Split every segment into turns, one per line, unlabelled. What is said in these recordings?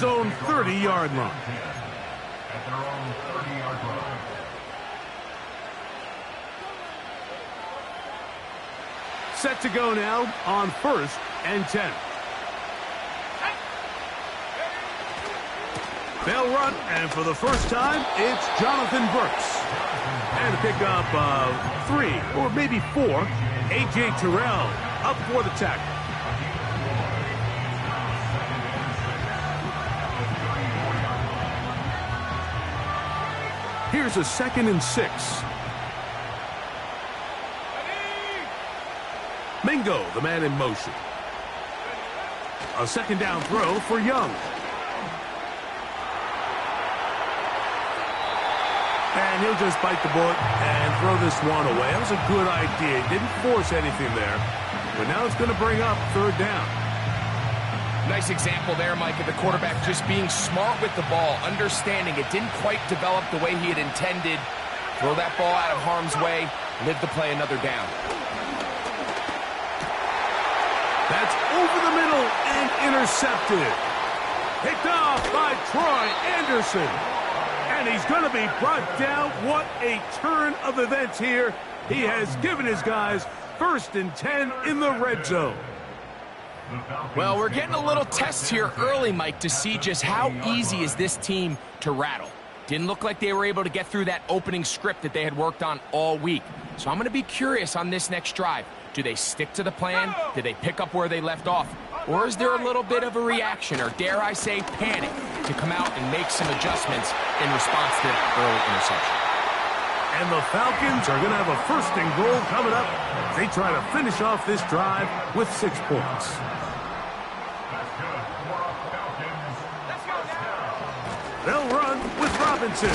his own 30-yard line.
At their own 30-yard line.
Set to go now on 1st and 10. They'll run, and for the first time, it's Jonathan Brooks. And a pickup of 3 or maybe 4. A.J. Terrell up for the tackle. Here's a 2nd and 6. Mingo, the man in motion. A 2nd down throw for Young. And he'll just bite the bullet and throw this one away. That was a good idea. He didn't force anything there. But now it's going to bring up 3rd down.
Nice example there, Mike, of the quarterback just being smart with the ball, understanding it didn't quite develop the way he had intended. Throw that ball out of harm's way, live to play another down.
That's over the middle and intercepted. Picked off by Troy Anderson. And he's going to be brought down. What a turn of events here. He has given his guys 1st and 10 in the red zone.
Well, we're getting a little test here early, Mike, to see just how easy is this team to rattle. Didn't look like they were able to get through that opening script that they had worked on all week. So I'm going to be curious on this next drive. Do they stick to the plan? Do they pick up where they left off? Or is there a little bit of a reaction, or dare I say panic, to come out and make some adjustments in response to that early interception?
And the Falcons are going to have a 1st and goal coming up. They try to finish off this drive with 6 points. They'll run with Robinson.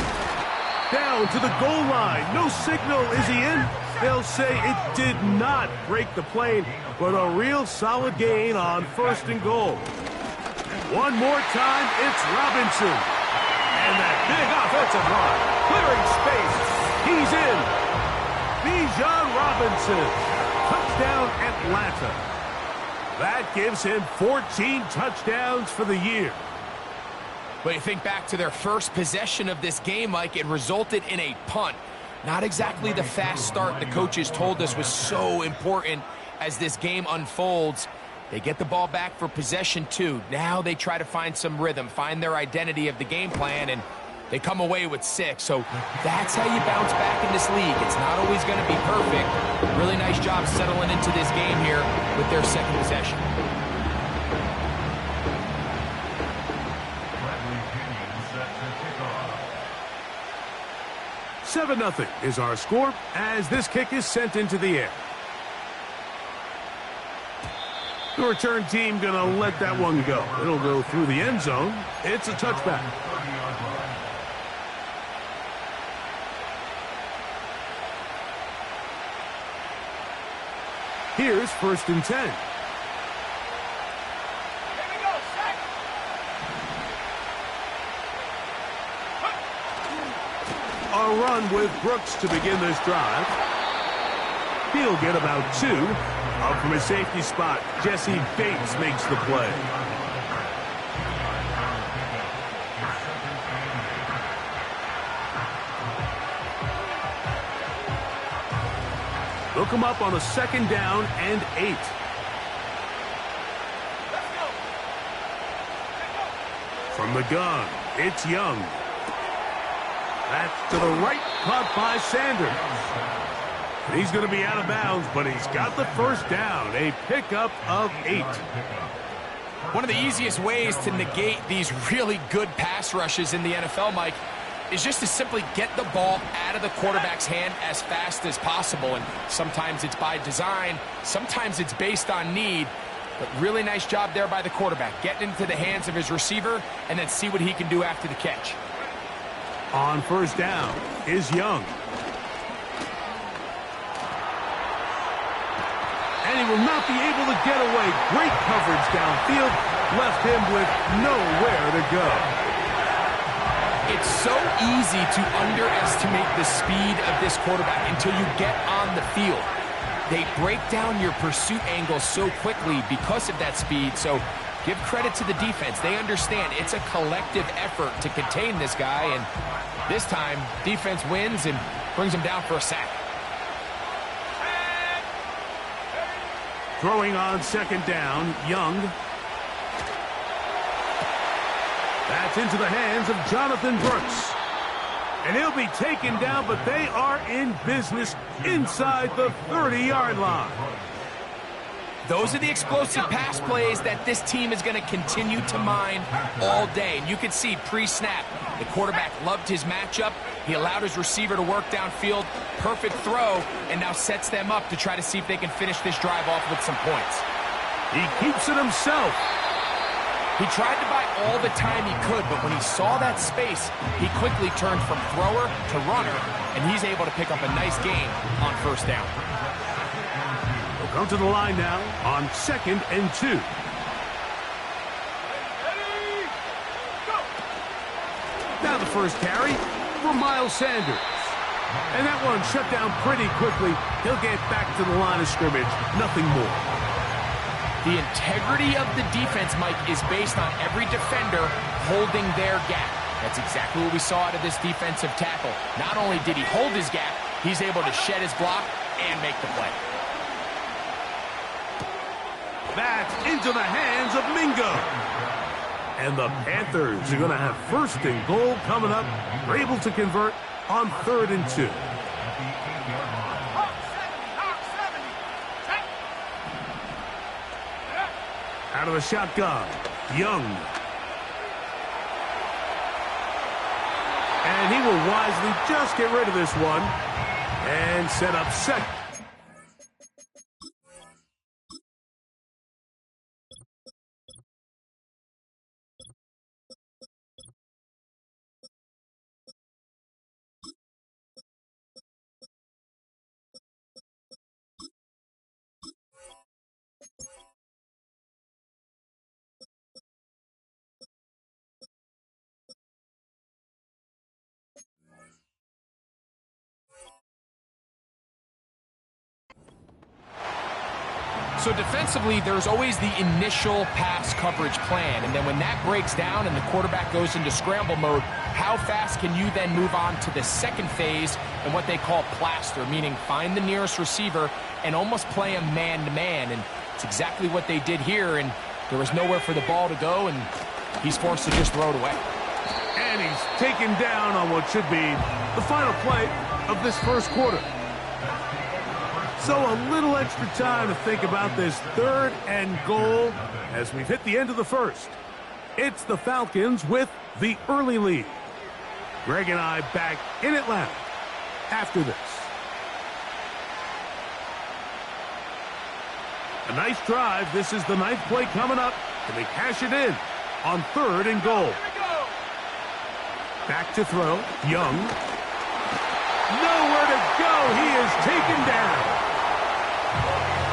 Down to the goal line. No signal. Is he in? They'll say it did not break the plane, but a real solid gain on 1st and goal. One more time, it's Robinson. And that big offensive line, clearing space. He's in. Bijan Robinson. Touchdown, Atlanta. That gives him 14 touchdowns for the year.
But you think back to their first possession of this game, Mike, it resulted in a punt. Not exactly the fast start the coaches told us was so important as this game unfolds. They get the ball back for possession 2. Now they try to find some rhythm, find their identity of the game plan, and they come away with 6. So that's how you bounce back in this league. It's not always going to be perfect. Really nice job settling into this game here with their 2nd possession.
7-0 is our score as this kick is sent into the air. The return team going to let that one go. It'll go through the end zone. It's a touchback. Here's 1st and 10. A run with Brooks to begin this drive. He'll get about 2. Up from his safety spot, Jesse Bates makes the play. Look him up on a 2nd down and 8. From the gun, it's Young. That's to the right, caught by Sanders. And he's going to be out of bounds, but he's got the 1st down, a pickup of 8.
One of the easiest ways to negate these really good pass rushes in the NFL, Mike, is just to simply get the ball out of the quarterback's hand as fast as possible. And sometimes it's by design, sometimes it's based on need. But really nice job there by the quarterback, getting into the hands of his receiver and then see what he can do after the catch.
On 1st down is Young. And he will not be able to get away. Great coverage downfield. Left him with nowhere to go.
It's so easy to underestimate the speed of this quarterback until you get on the field. They break down your pursuit angle so quickly because of that speed. So give credit to the defense. They understand it's a collective effort to contain this guy, and this time, defense wins and brings him down for a sack.
Throwing on second down, Young. That's into the hands of Jonathan Brooks. And he'll be taken down, but they are in business inside the 30-yard line.
Those are the explosive pass plays that this team is going to continue to mine all day. And you can see pre-snap, the quarterback loved his matchup. He allowed his receiver to work downfield. Perfect throw, and now sets them up to try to see if they can finish this drive off with some points.
He keeps it himself.
He tried to buy all the time he could, but when he saw that space, he quickly turned from thrower to runner, and he's able to pick up a nice gain on first down.
We'll come to the line now on 2nd and 2. Now the first carry for Miles Sanders. And that one shut down pretty quickly. He'll get back to the line of scrimmage. Nothing more.
The integrity of the defense, Mike, is based on every defender holding their gap. That's exactly what we saw out of this defensive tackle. Not only did he hold his gap, he's able to shed his block and make the play.
That's into the hands of Mingo. And the Panthers are going to have 1st and goal coming up. They're able to convert on 3rd and 2. Out of the shotgun, Young. And he will wisely just get rid of this one and set up second.
So defensively, there's always the initial pass coverage plan, and then when that breaks down and the quarterback goes into scramble mode, how fast can you then move on to the second phase and what they call plaster, meaning find the nearest receiver and almost play him man-to-man, and it's exactly what they did here, and there was nowhere for the ball to go, and he's forced to just throw it away.
And he's taken down on what should be the final play of this first quarter. So a little extra time to think about this 3rd and goal as we've hit the end of the first. It's the Falcons with the early lead. Greg and I back in Atlanta after this. A nice drive. This is the 9th play coming up, and they cash it in on 3rd and goal. Back to throw. Young. Nowhere to go. He is taken down.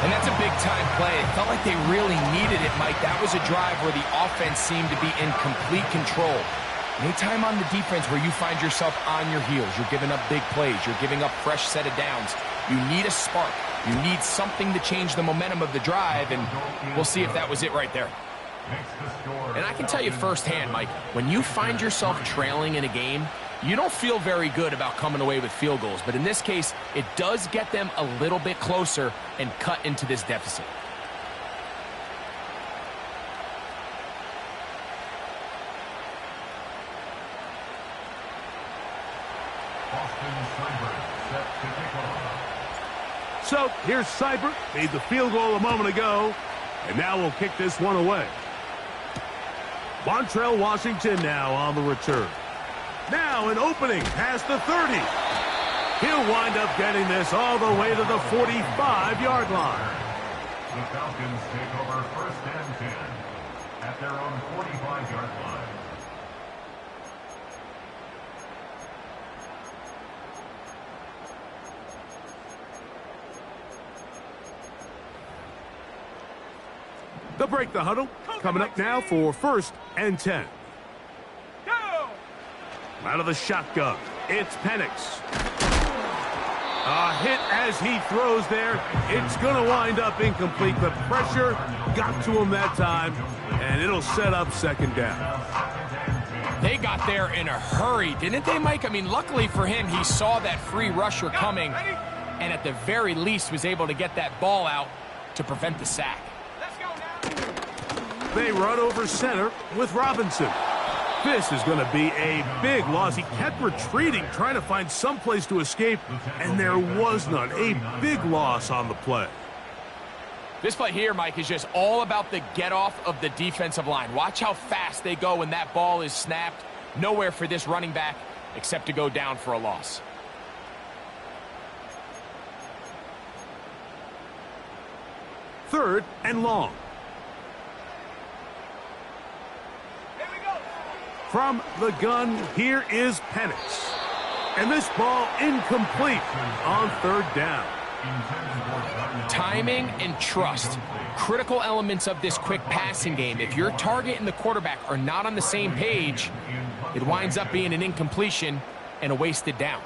And that's a big-time play. It felt like they really needed it, Mike. That was a drive where the offense seemed to be in complete control. Anytime on the defense where you find yourself on your heels, you're giving up big plays, you're giving up fresh set of downs, you need a spark. You need something to change the momentum of the drive, and we'll see if that was it right there. And I can tell you firsthand, Mike, when you find yourself trailing in a game, you don't feel very good about coming away with field goals. But in this case, it does get them a little bit closer and cut into this deficit.
So here's Seibert, made the field goal a moment ago, and now we'll kick this one away. Montrell Washington now on the return. Now an opening past the 30. He'll wind up getting this all the way to the 45-yard line.
The Falcons take over 1st and 10 at their own 45-yard line.
They'll break the huddle. Coming up now for 1st and 10. Out of the shotgun, it's Penix. A hit as he throws there. It's going to wind up incomplete. The pressure got to him that time, and it'll set up second down.
They got there in a hurry, didn't they, Mike? I mean, luckily for him, he saw that free rusher coming, and at the very least was able to get that ball out to prevent the sack.
They run over center with Robinson. This is going to be a big loss. He kept retreating, trying to find some place to escape, and there was none. A big loss on the play.
This play here, Mike, is just all about the get-off of the defensive line. Watch how fast they go when that ball is snapped. Nowhere for this running back except to go down for a loss.
Third and long. From the gun, here is Penix. And this ball incomplete on third down.
Timing and trust, critical elements of this quick passing game. If your target and the quarterback are not on the same page, it winds up being an incompletion and a wasted down.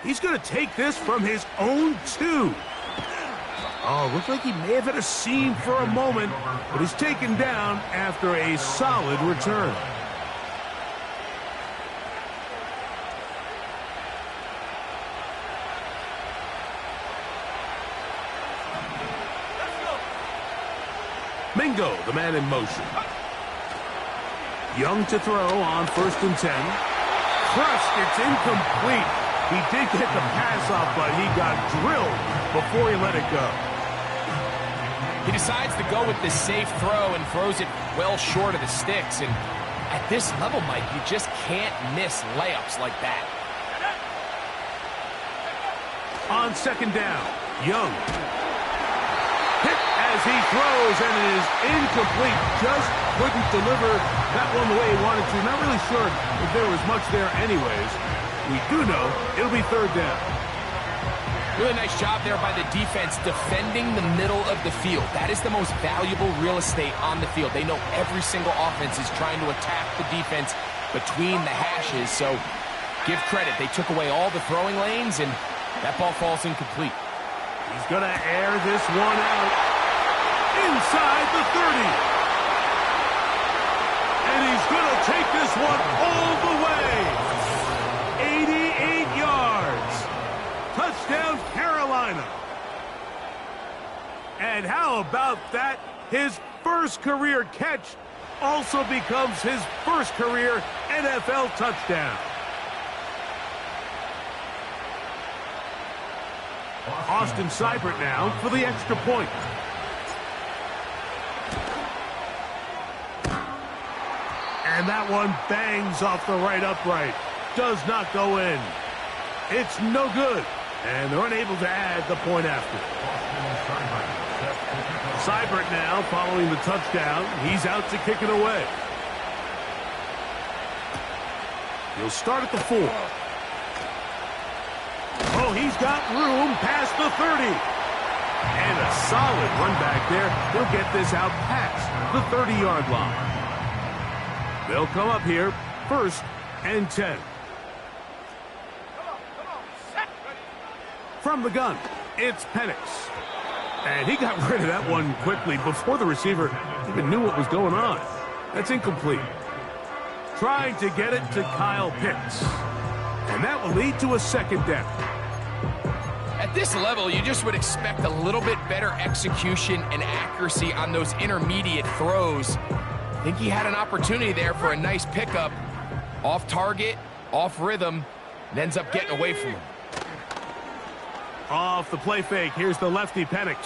He's going to take this from his own 2. Oh, looked like he may have had a seam for a moment, but he's taken down after a solid return. Mingo, the man in motion. Young to throw on 1st and 10. Crushed, it's incomplete. He did get the pass off, but he got drilled before he let it go.
He decides to go with the safe throw and throws it well short of the sticks. And at this level, Mike, you just can't miss layups like that.
On 2nd down, Young. Hit as he throws, and it is incomplete. Just couldn't deliver that one the way he wanted to. Not really sure if there was much there anyways. We do know it'll be 3rd down.
Really nice job there by the defense defending the middle of the field. That is the most valuable real estate on the field. They know every single offense is trying to attack the defense between the hashes. So give credit. They took away all the throwing lanes, and that ball falls incomplete.
He's going to air this one out inside the 30. And he's going to take this one all the way. 88 yards. Touchdown, Carolina. And how about that? His first career catch also becomes his first career NFL touchdown. Austin Seibert now for the extra point. And that one bangs off the right upright. Does not go in. It's no good. And they're unable to add the point after. Seibert now following the touchdown. He's out to kick it away. He'll start at the 4. Oh, he's got room past the 30. And a solid run back there. He'll get this out past the 30-yard line. They'll come up here, 1st and 10. From the gun, it's Penix. And he got rid of that one quickly before the receiver even knew what was going on. That's incomplete. Trying to get it to Kyle Pitts. And that will lead to a 2nd down.
At this level, you just would expect a little bit better execution and accuracy on those intermediate throws. I think he had an opportunity there for a nice pickup. Off target, off rhythm, and ends up getting away from him.
Off the play fake, here's the lefty Penix.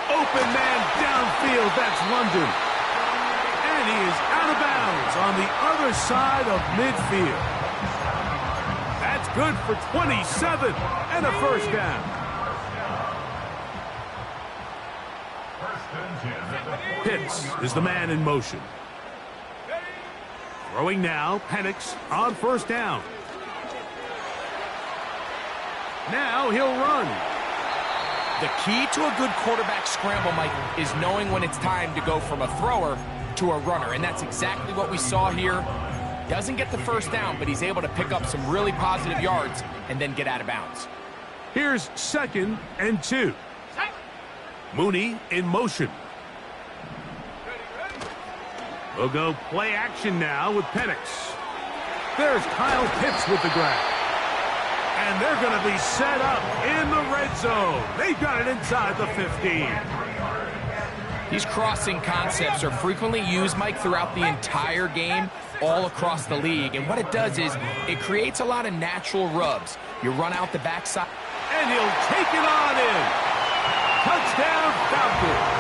Open man downfield, that's London. And he is out of bounds on the other side of midfield. That's good for 27 and a 1st down. Pitts is the man in motion. Throwing now, Penix on 1st down. Now he'll run.
The key to a good quarterback scramble, Mike, is knowing when it's time to go from a thrower to a runner, and that's exactly what we saw here. Doesn't get the first down, but he's able to pick up some really positive yards and then get out of bounds.
Here's 2nd and 2. Mooney in motion. We'll go play action now with Penix. There's Kyle Pitts with the grab. And they're going to be set up in the red zone. They've got it inside the 15.
These crossing concepts are frequently used, Mike, throughout the entire game, all across the league. And what it does is it creates a lot of natural rubs. You run out the backside.
And he'll take it on in. Touchdown, Falcons.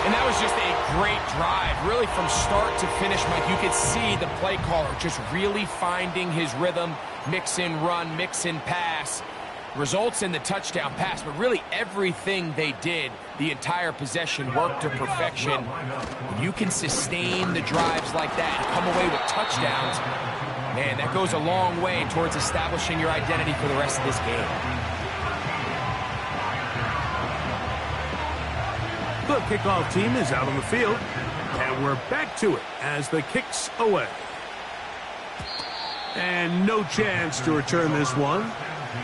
And that was just a great drive, really from start to finish, Mike. You could see the play caller just really finding his rhythm, mix in run, mix in pass. Results in the touchdown pass, but really everything they did, the entire possession worked to perfection. When you can sustain the drives like that and come away with touchdowns, man, that goes a long way towards establishing your identity for the rest of this game.
The kickoff team is out on the field, and we're back to it as the kick's away. And no chance to return this one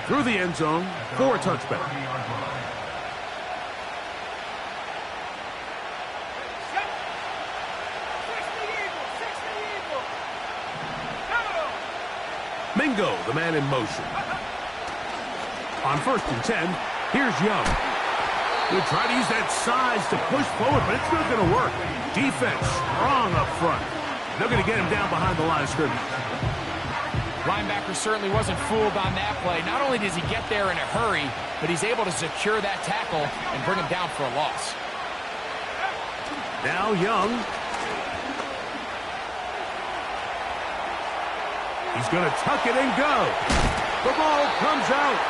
through the end zone for a touchback. Mingo, the man in motion. On 1st and 10, here's Young. He'll try to use that size to push forward, but it's not going to work. Defense strong up front. They're going to get him down behind the line of scrimmage.
Linebacker certainly wasn't fooled on that play. Not only does he get there in a hurry, but he's able to secure that tackle and bring him down for a loss.
Now Young. He's going to tuck it and go. The ball comes out.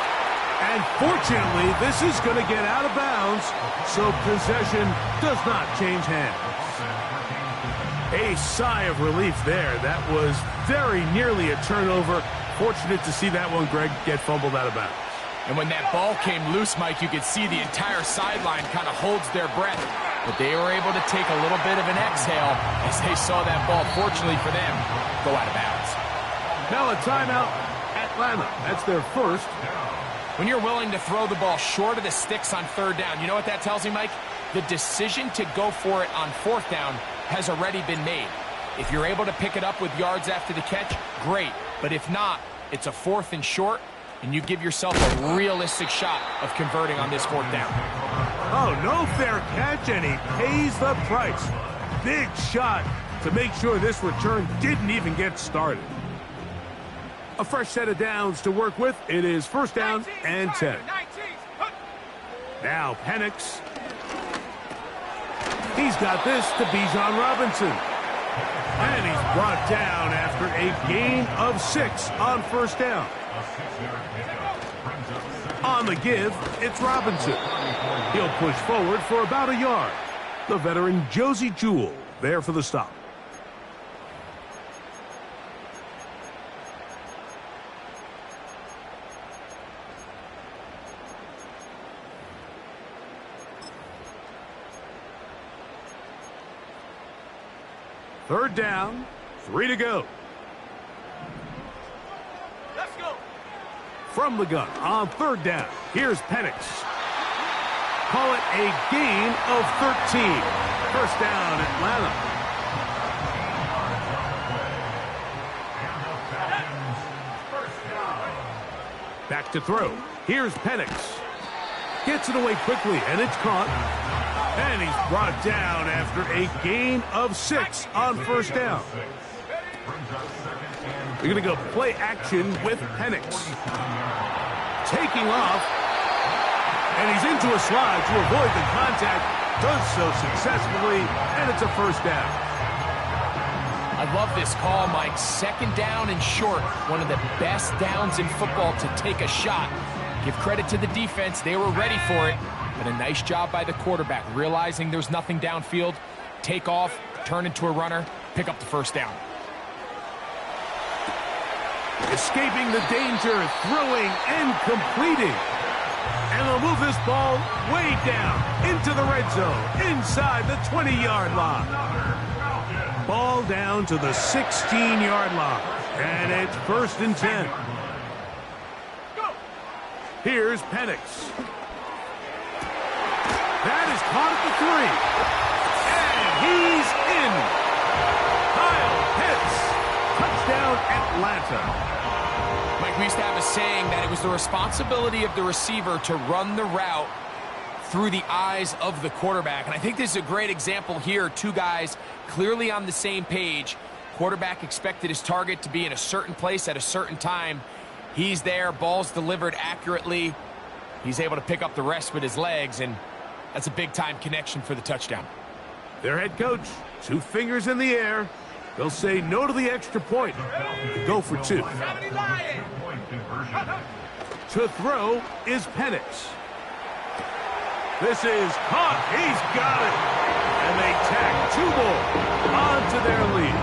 And fortunately, this is going to get out of bounds, so possession does not change hands. A sigh of relief there. That was very nearly a turnover. Fortunate to see that one, Greg, get fumbled out of bounds.
And when that ball came loose, Mike, you could see the entire sideline kind of holds their breath. But they were able to take a little bit of an exhale as they saw that ball, fortunately for them, go out of bounds.
Now a timeout, Atlanta. That's their first.
When you're willing to throw the ball short of the sticks on 3rd down, you know what that tells me, Mike? The decision to go for it on 4th down has already been made. If you're able to pick it up with yards after the catch, great. But if not, it's a 4th and short, and you give yourself a realistic shot of converting on this 4th down.
Oh, no fair catch, and he pays the price. Big shot to make sure this return didn't even get started. A fresh set of downs to work with. It is 1st down and 10. Now Penix. He's got this to Bijan Robinson. And he's brought down after a gain of 6 on 1st down. On the give, it's Robinson. He'll push forward for about a yard. The veteran Josie Jewell there for the stop. Third down, 3 to go.
Let's go.
From the gun on 3rd down, here's Penix. Call it a gain of 13. 1st down, Atlanta. Back to throw. Here's Penix. Gets it away quickly, and it's caught. And he's brought down after a gain of 6 on 1st down. We're going to go play action with Penix. Taking off. And he's into a slide to avoid the contact. Does so successfully, and it's a 1st down.
I love this call, Mike. 2nd down and short. One of the best downs in football to take a shot. Give credit to the defense. They were ready for it. But a nice job by the quarterback, realizing there's nothing downfield. Take off, turn into a runner, pick up the 1st down.
Escaping the danger, throwing and completing. And they'll move this ball way down into the red zone, inside the 20-yard line. Ball down to the 16-yard line, and it's 1st and 10. Here's Penix. That is caught at the 3. And he's in. Kyle Pitts. Touchdown, Atlanta.
Mike, we used to have a saying that it was the responsibility of the receiver to run the route through the eyes of the quarterback. And I think this is a great example here. Two guys clearly on the same page. Quarterback expected his target to be in a certain place at a certain time. He's there, ball's delivered accurately. He's able to pick up the rest with his legs, and that's a big-time connection for the touchdown.
Their head coach, 2 fingers in the air. They'll say no to the extra point and go for 2. To throw is Penix. This is caught. He's got it. And they tack 2 more onto their lead.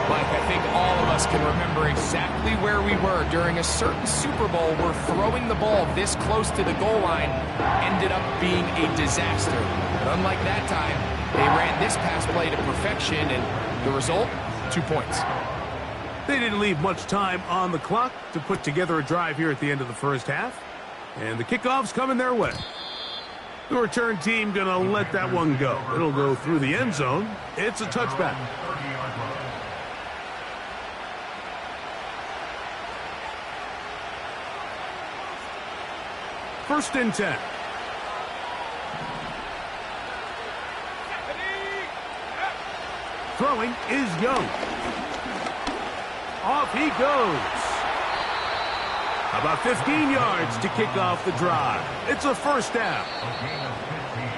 Mike, I think all of us can remember exactly where we were during a certain Super Bowl where throwing the ball this close to the goal line ended up being a disaster. But unlike that time, they ran this pass play to perfection, and the result, 2 points.
They didn't leave much time on the clock to put together a drive here at the end of the first half. And the kickoff's coming their way. The return team going to let that one go. It'll go through the end zone. It's a touchback. First and 10. Throwing is Young. Off he goes. About 15 yards to kick off the drive. It's a first down.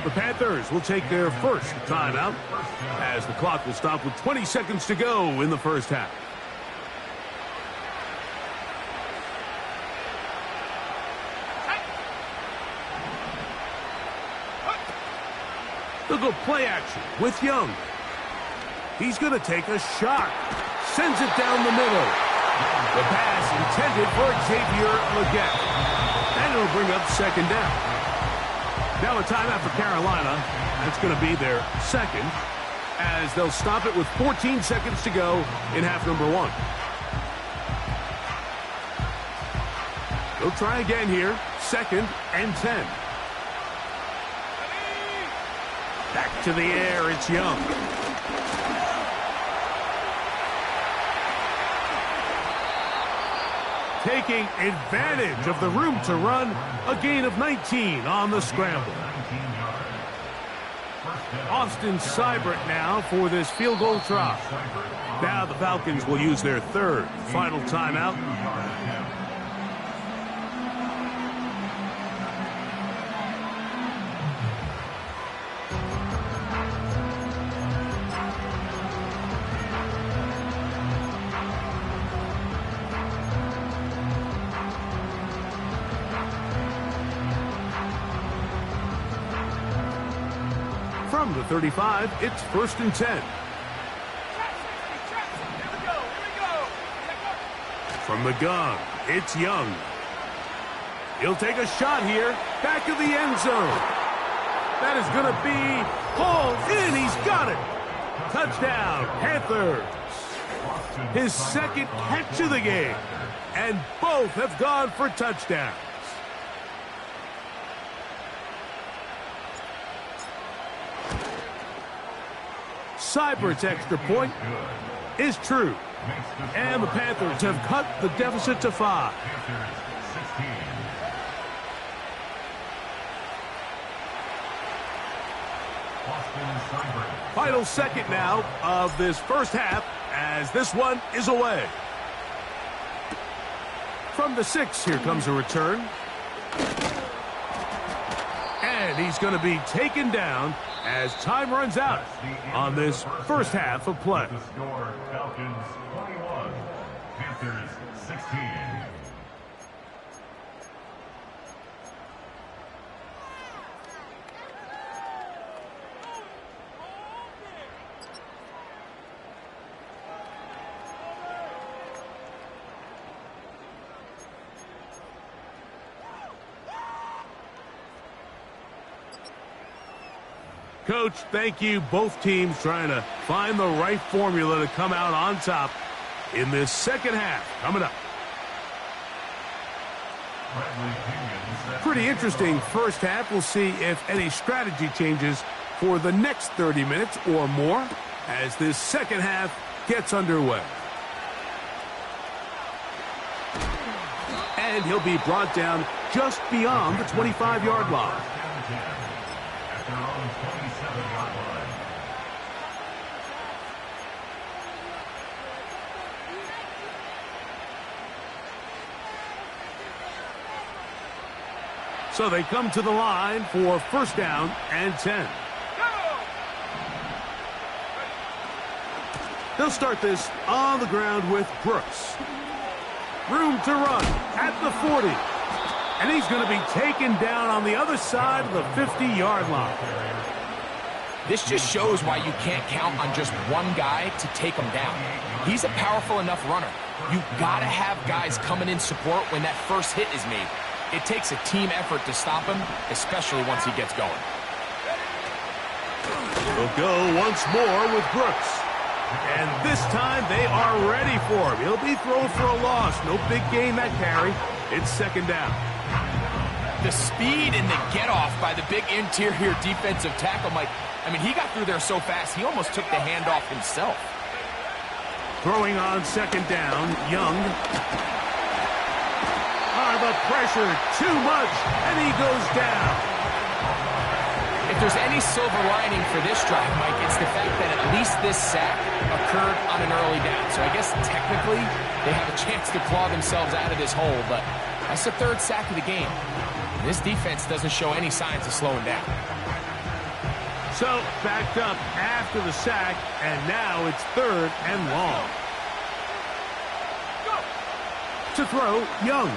The Panthers will take their first timeout as the clock will stop with 20 seconds to go in the first half. They'll go play action with Young. He's going to take a shot. Sends it down the middle. The pass intended for Xavier Legette. And it'll bring up second down. Now a timeout for Carolina. That's going to be their second, as they'll stop it with 14 seconds to go in half number 1. They'll try again here. 2nd and 10. Back to the air, it's Young. Taking advantage of the room to run, a gain of 19 on the scramble. Austin Seibert now for this field goal try. Now the Falcons will use their third final timeout. From the 35, it's 1st and 10. From the gun, it's Young. He'll take a shot here, back of the end zone. That is going to be hauled in. He's got it. Touchdown, Panthers. His second catch of the game, and both have gone for touchdowns. Seibert's extra point is true. And the Panthers have cut the deficit to 5. Final second now of this first half as this one is away. From the 6, here comes a return. And he's going to be taken down as time runs out on this first half of play.
The score, Falcons 21, Panthers 16.
Coach, thank you. Both teams trying to find the right formula to come out on top in this second half. Coming up. Pretty interesting first half. We'll see if any strategy changes for the next 30 minutes or more as this second half gets underway. And he'll be brought down just beyond the 25-yard line.
At their own 27-yard line.
So they come to the line for first down and 10. They'll start this on the ground with Brooks. Room to run at the 40. And he's going to be taken down on the other side of the 50-yard line.
This just shows why you can't count on just one guy to take him down. He's a powerful enough runner. You've got to have guys coming in support when that first hit is made. It takes a team effort to stop him, especially once he gets going.
He'll go once more with Brooks. And this time they are ready for him. He'll be thrown for a loss. No big gain that carry. It's second down.
The speed and the get-off by the big interior defensive tackle, Mike. I mean, he got through there so fast, he almost took the handoff himself.
Throwing on second down, Young. The pressure, too much, and he goes down.
If there's any silver lining for this drive, Mike, it's the fact that at least this sack occurred on an early down. So I guess technically they have a chance to claw themselves out of this hole, but that's the third sack of the game. This defense doesn't show any signs of slowing down.
So backed up after the sack, and now it's third and long. To throw, Young.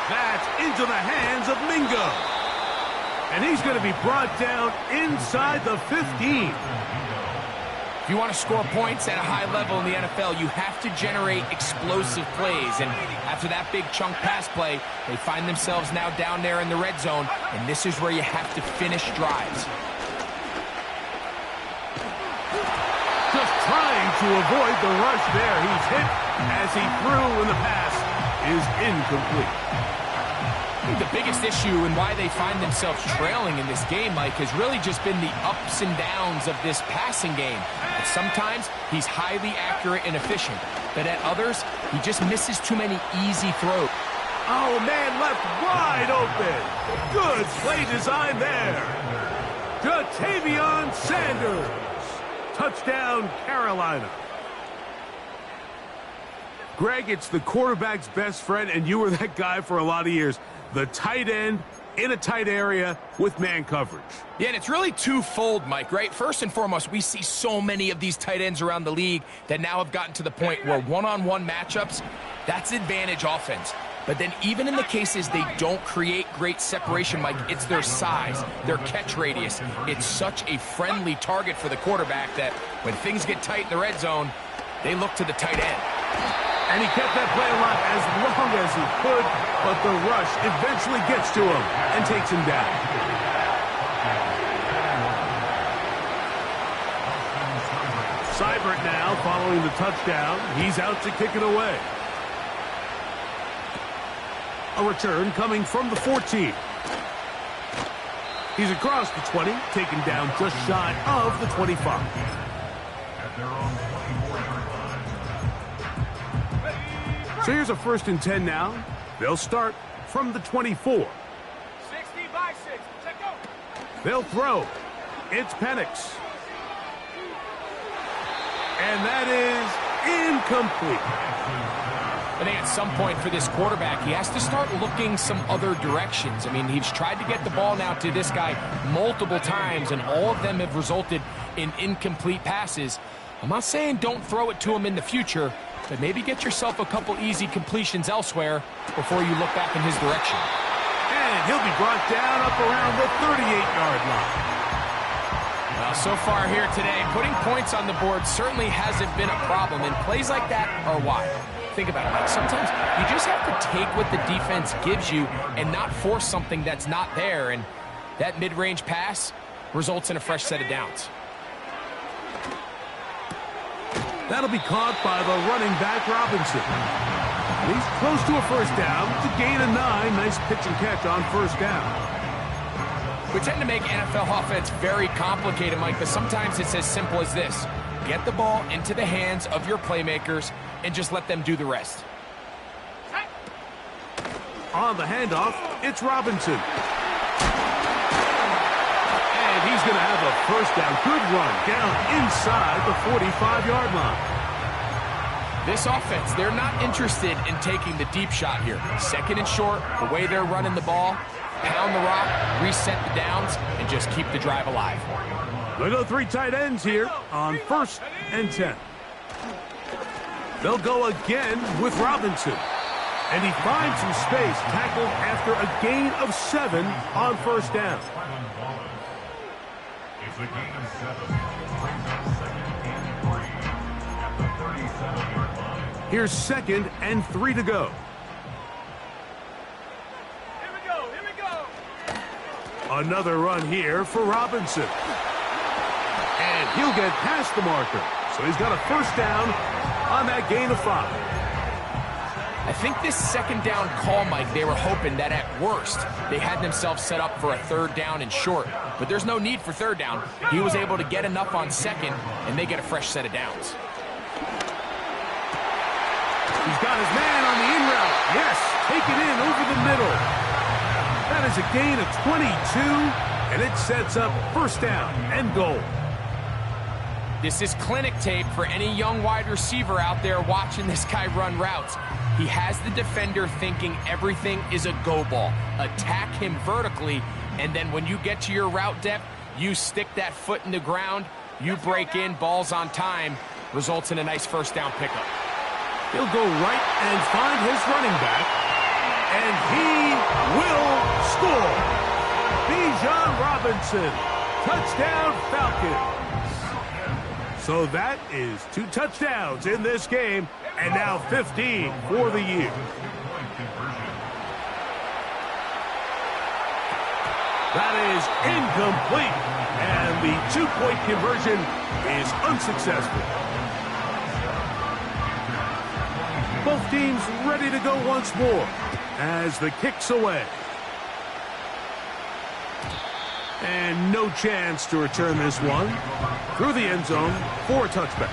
That's into the hands of Mingo. And he's going to be brought down inside the 15.
If you want to score points at a high level in the NFL, you have to generate explosive plays. And after that big chunk pass play, they find themselves now down there in the red zone. And this is where you have to finish drives.
Just trying to avoid the rush there. He's hit as he threw, and the pass is incomplete.
I think the biggest issue and why they find themselves trailing in this game, Mike, has really just been the ups and downs of this passing game. And sometimes he's highly accurate and efficient, but at others, he just misses too many easy throws.
Oh, man, left wide open. Good play design there. Jatavion Sanders. Touchdown, Carolina. Greg, it's the quarterback's best friend, and you were that guy for a lot of years. The tight end in a tight area with man coverage.
Yeah, and it's really twofold, Mike, right? First and foremost, we see so many of these tight ends around the league that now have gotten to the point where one-on-one matchups, that's advantage offense. But then even in the cases they don't create great separation, Mike, it's their size, their catch radius. It's such a friendly target for the quarterback that when things get tight in the red zone, they look to the tight end.
And he kept that play alive as long as he could, but the rush eventually gets to him and takes him down. Seibert now following the touchdown. He's out to kick it away. A return coming from the 14. He's across the 20, taken down just shy of the 25.
At their own 24-yard line.
So here's a 1st and 10 now. They'll start from the 24.
60 by 6. Check go.
They'll throw. It's Penix. And that is incomplete.
I think at some point for this quarterback, he has to start looking some other directions. I mean, he's tried to get the ball now to this guy multiple times, and all of them have resulted in incomplete passes. I'm not saying don't throw it to him in the future, but maybe get yourself a couple easy completions elsewhere before you look back in his direction.
And he'll be brought down up around the 38-yard line.
Well, so far here today, putting points on the board certainly hasn't been a problem, and plays like that are why. Think about it, Mike. Sometimes you just have to take what the defense gives you and not force something that's not there. And That mid-range pass results in a fresh set of downs.
That'll be caught by the running back, Robinson. He's close to a first down to gain a 9. Nice pitch and catch on first down.
We tend to make NFL offense very complicated, Mike, but sometimes it's as simple as this. Get the ball into the hands of your playmakers and just let them do the rest.
On the handoff, it's Robinson. And he's going to have a first down. Good run down inside the 45-yard line.
This offense, they're not interested in taking the deep shot here. Second and short, the way they're running the ball, pound the rock, reset the downs, and just keep the drive alive.
They'll go 3 tight ends here on 1st and 10. They'll go again with Robinson. And he finds some space, tackled after a gain of 7 on first down.
It's a gain of 7. Brings up 2nd and 3 at the 37-yard line.
Here's 2nd and 3 to go.
Here we go, here we go.
Another run here for Robinson. And he'll get past the marker. So he's got a first down on that gain of 5.
I think this second down call, Mike, they were hoping that at worst they had themselves set up for a 3rd down and short. But there's no need for 3rd down. He was able to get enough on 2nd, and they get a fresh set of downs.
He's got his man on the in route. Yes, take it in over the middle. That is a gain of 22, and it sets up first down and goal.
This is clinic tape for any young wide receiver out there watching this guy run routes. He has the defender thinking everything is a go ball. Attack him vertically, and then when you get to your route depth, you stick that foot in the ground, you break in, balls on time, results in a nice first down pickup.
He'll go right and find his running back, and he will score. Bijan Robinson, touchdown Falcons. So that is 2 touchdowns in this game, and now 15 for the year. That is incomplete, and the 2-point conversion is unsuccessful. Both teams ready to go once more as the kick's away. And no chance to return this one through the end zone for a touchback.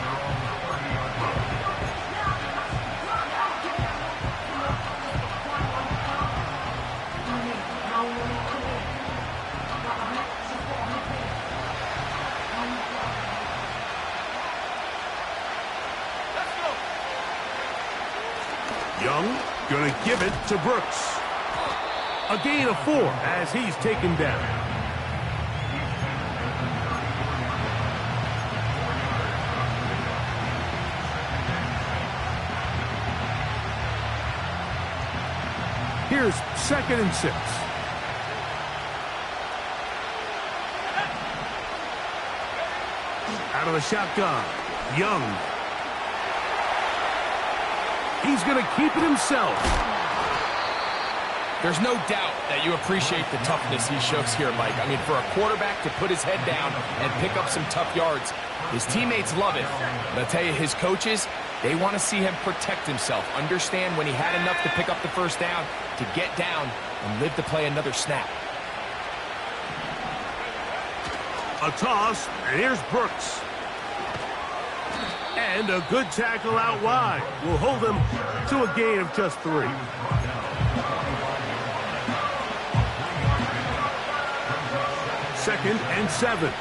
Young gonna give it to Brooks. A gain of 4 as he's taken down. Here's 2nd and 6. Out of the shotgun, Young. He's going to keep it himself.
There's no doubt that you appreciate the toughness he shows here, Mike. I mean, for a quarterback to put his head down and pick up some tough yards, his teammates love it. But I'll tell you, his coaches, they want to see him protect himself, understand when he had enough to pick up the first down, to get down and live to play another snap.
A toss, and here's Brooks. And a good tackle out wide will hold him to a gain of just 3. Second and 7.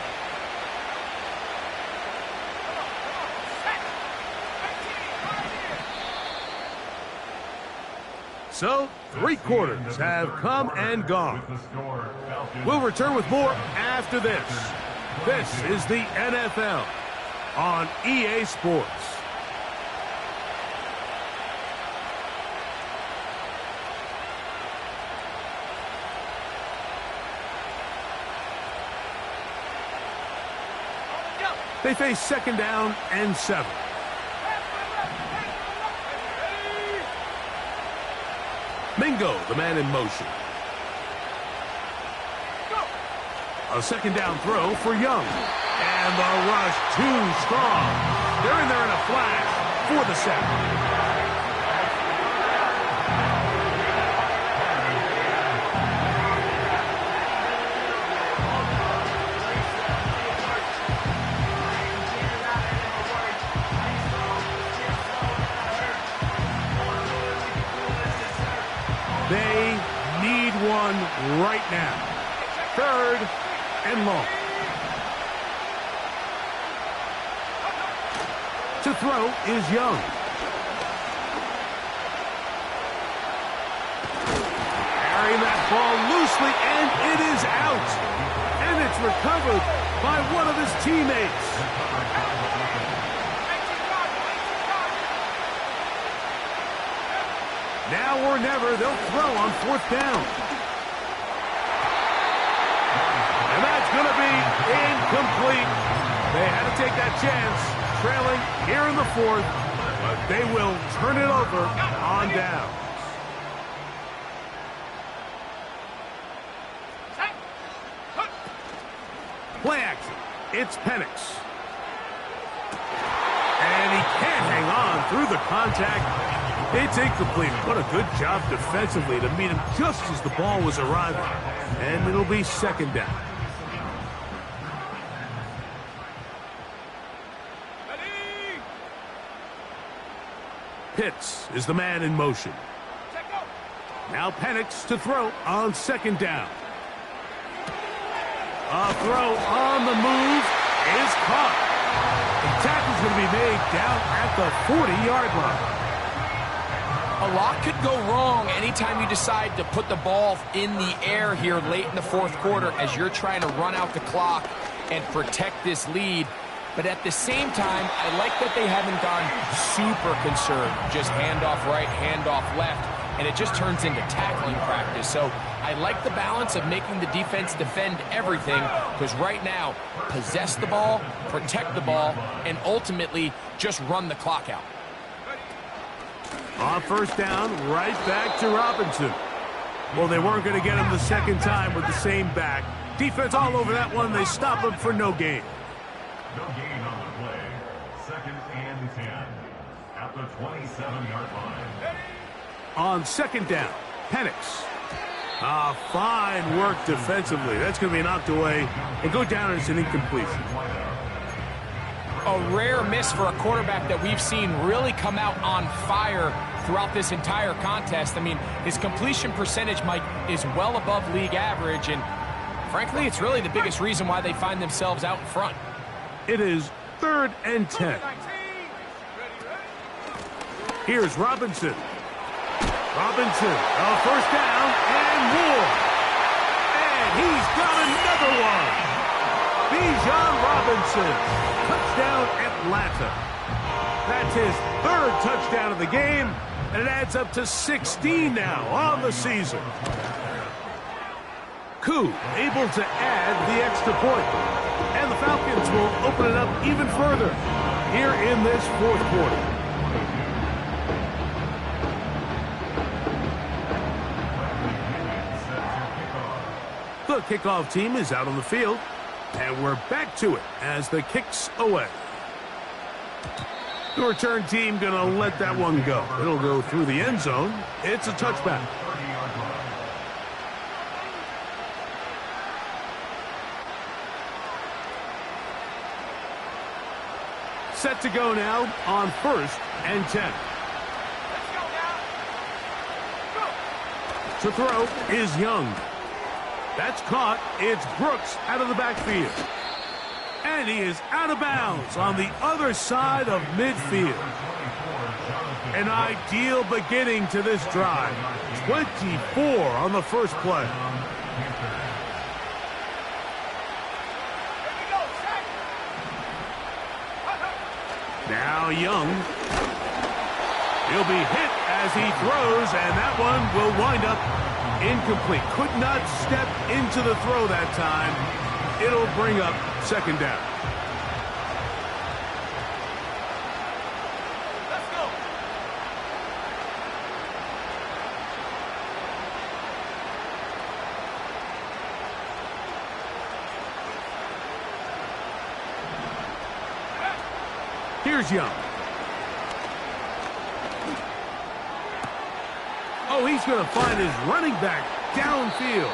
So, 3 quarters have come and gone. We'll return with more after this. This is the NFL on EA Sports. They face 2nd down and 7. Mingo, the man in motion. A second down throw for Young. And the rush too strong. They're in there in a flash for the sack. They need one right now. 3rd and long. To throw is Young. Carrying that ball loosely, and it is out. And it's recovered by one of his teammates. Now or never, they'll throw on 4th down. And that's going to be incomplete. They had to take that chance, trailing here in the 4th, but they will turn it over on down. Play action. It's Penix. And he can't hang on through the contact. It's incomplete. What a good job defensively to meet him just as the ball was arriving. And it'll be 2nd down. Pitts is the man in motion. Now Penix to throw on 2nd down. A throw on the move is caught. The tackle's going to be made down at the 40-yard line.
A lot could go wrong anytime you decide to put the ball in the air here late in the 4th quarter as you're trying to run out the clock and protect this lead. But at the same time, I like that they haven't gone super conserved. Just handoff right, handoff left, and it just turns into tackling practice. So I like the balance of making the defense defend everything, because right now, possess the ball, protect the ball, and ultimately just run the clock out.
On 1st down, right back to Robinson. Well, they weren't going to get him the 2nd time with the same back. Defense all over that one. They stop him for no gain.
No gain on the play. 2nd and 10 at the 27-yard line.
On 2nd down, Penix. Fine work defensively. That's going to be knocked away and go down as an incompletion.
A rare miss for a quarterback that we've seen really come out on fire throughout this entire contest. I mean, his completion percentage, Mike, is well above league average, and frankly, it's really the biggest reason why they find themselves out in front.
It is 3rd and 10. Here's Robinson. Robinson, 1st down and more. And he's got another one. Bijan Robinson. Touchdown, Atlanta. That's his 3rd touchdown of the game, and it adds up to 16 now on the season. Koo able to add the extra point, and the Falcons will open it up even further here in this 4th quarter. The kickoff team is out on the field. And we're back to it as the kick's away. The return team going to let that one go. It'll go through the end zone. It's a touchback. Set to go now on 1st and 10. To throw is Young. That's caught. It's Brooks out of the backfield. And he is out of bounds on the other side of midfield. An ideal beginning to this drive. 24 on the first play. Now Young. He'll be hit as he throws, and that one will wind up incomplete. Could not step into the throw that time. It'll bring up 2nd down.
Let's go.
Here's Young. Oh, he's going to find his running back downfield.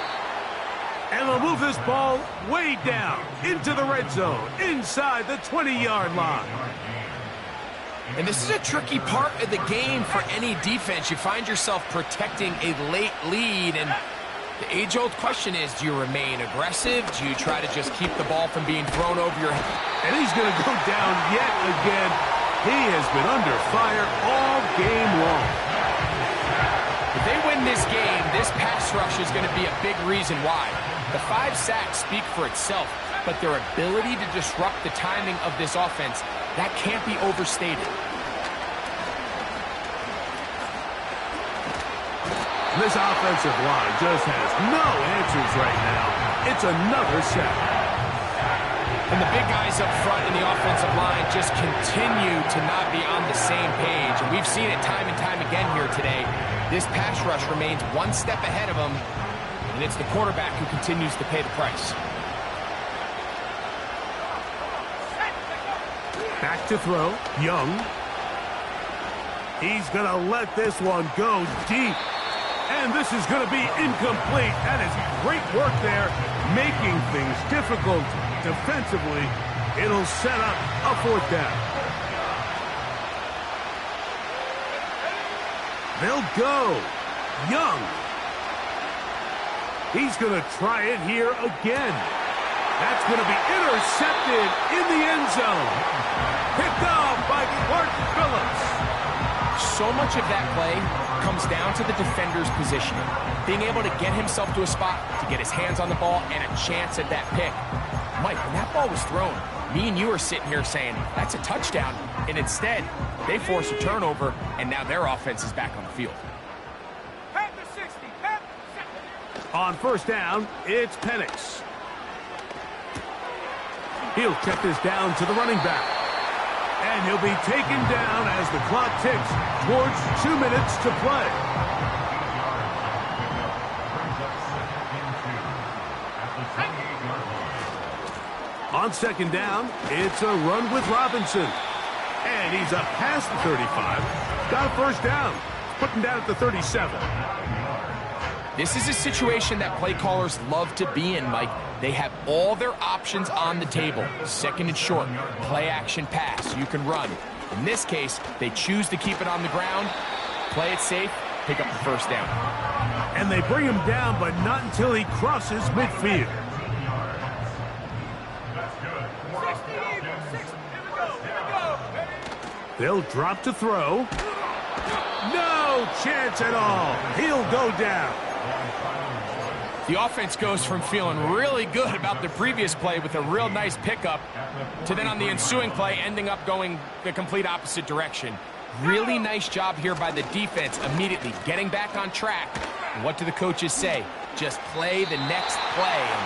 And they'll move this ball way down into the red zone, inside the 20-yard line.
And this is a tricky part of the game for any defense. You find yourself protecting a late lead, and the age-old question is, do you remain aggressive? Do you try to just keep the ball from being thrown over your head?
And he's going to go down yet again. He has been under fire all game long.
If they win this game, this pass rush is going to be a big reason why. The 5 sacks speak for itself, but their ability to disrupt the timing of this offense, that can't be overstated.
This offensive line just has no answers right now. It's another sack.
And the big guys up front in the offensive line just continue to not be on the same page. And we've seen it time and time again here today. This pass rush remains one step ahead of them, and it's the quarterback who continues to pay the price.
Back to throw. Young. He's going to let this one go deep. And this is going to be incomplete. That is great work there, making things difficult defensively. It'll set up a 4th down. They'll go. Young. He's going to try it here again. That's going to be intercepted in the end zone. Picked off by Clark Phillips.
So much of that play comes down to the defender's positioning. Being able to get himself to a spot, to get his hands on the ball, and a chance at that pick. Mike, when that ball was thrown, me and you are sitting here saying, that's a touchdown. And instead, they force a turnover, and now their offense is back on the field.
Panthers 60, Panthers 60.
On 1st down, it's Penix. He'll check this down to the running back. And he'll be taken down as the clock ticks towards 2 minutes to play. On 2nd down, it's a run with Robinson. And he's up past the 35. Got a 1st down. Putting down at the 37.
This is a situation that play callers love to be in, Mike. They have all their options on the table. 2nd and short, play action pass, you can run. In this case, they choose to keep it on the ground, play it safe, pick up the 1st down.
And they bring him down, but not until he crosses midfield.
60 Eagles, 60. Here we go.
They'll drop to throw. No chance at all. He'll go down.
The offense goes from feeling really good about the previous play with a real nice pickup to then on the ensuing play ending up going the complete opposite direction. Really nice job here by the defense immediately getting back on track. And what do the coaches say? Just play the next play, and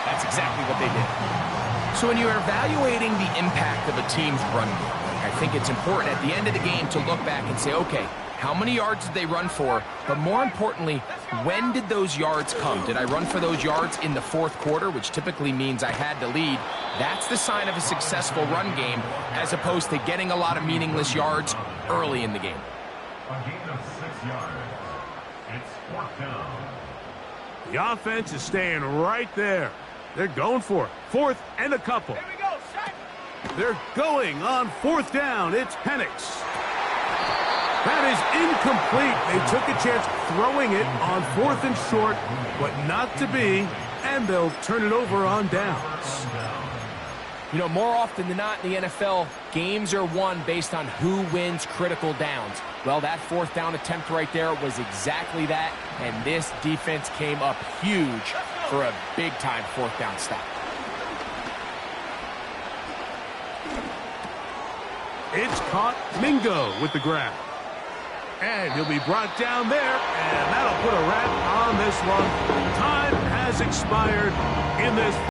that's exactly what they did. So when you're evaluating the impact of a team's run game, I think it's important at the end of the game to look back and say, okay, how many yards did they run for? But more importantly, when did those yards come? Did I run for those yards in the 4th quarter, which typically means I had to lead? That's the sign of a successful run game, as opposed to getting a lot of meaningless yards early in the game.
A gain of 6 yards. It's 4th down.
The offense is staying right there. They're going for it. 4th and a couple.
Here we go, Shaq.
They're going on 4th down. It's Penix. That is incomplete. They took a chance throwing it on 4th and short, but not to be, and they'll turn it over on downs.
You know, more often than not in the NFL, games are won based on who wins critical downs. Well, that 4th down attempt right there was exactly that, and this defense came up huge for a big-time 4th down stop.
It's caught. Mingo with the grab. And he'll be brought down there, and that'll put a wrap on this one. Time has expired in this